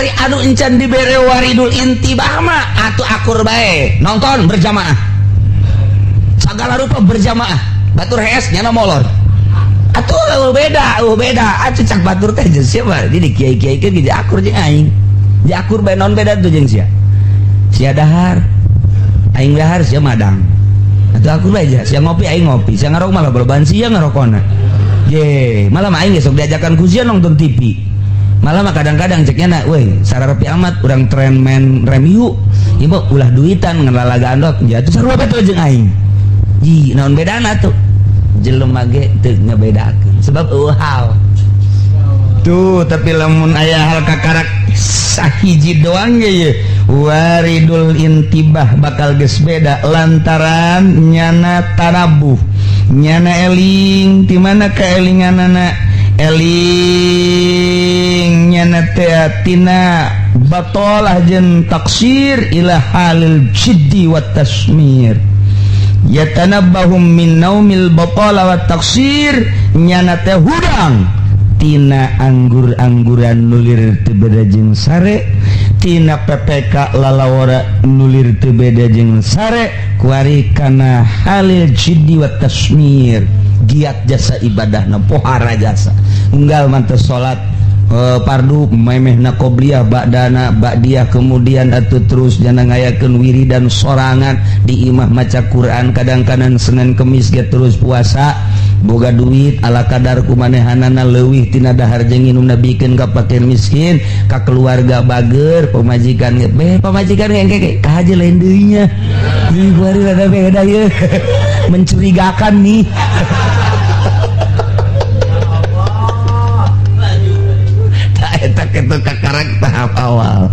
Ari anu encan dibere waridul intibah mah atuh akur bae nonton berjamaah segala rupa berjamaah batur hees nyana molor atuh beda atuh cak batur teh jeung siapa di kiai-kiai ke di akur jeung aing di akur bae non beda tuh jeung sia dahar aing dahar sia madang atuh akur bae sia ngopi aing ngopi sia ngarok malah balobaan sia ngarokona ye malah aing sok diajakan ku sia nonton TV malah mah kadang-kadang ceknya nak, weh sararepi amat urang tren main remiu ibu ulah duitan ngelalagaan dok ya itu sarua betul jeung aing ji naon bedana tuh jelema ge teu ngabedakeun sebab eueuh tuh tapi lamun aya hal kakarak sahiji doang ge ye waridul intibah bakal geus beda lantaran nyana tanabuh nyana eling di mana kaelinganana eling nyana tina batolah jeung taksir ila halil jiddi wat tasmir yatanabbahum min naumil batala wat taksir nyana teh hudang tina anggur-angguran nulir teu beda jeung sare tina PPK lalawara nulir teu beda jeung sare kuari kana halil jiddi wat tasmir giat jasa ibadahna pohara jasa unggal mantes salat pardu memehna qobliyah ba'dana ba'diyah kemudian atuh terus jana ngayakeun wiridan sorangan di imah maca Quran kadang-kadang Senin Kemis ge terus puasa boga duit ala kadar kumanehanana leuwih tina dahar jeung nginumna bikeun ka fakir miskin ka keluarga bager pamajikan ge pamajikan ge ka haji lain deui nya ih bari rada beda ye mencurigakan nih tak eta kitu kakarak tahap awal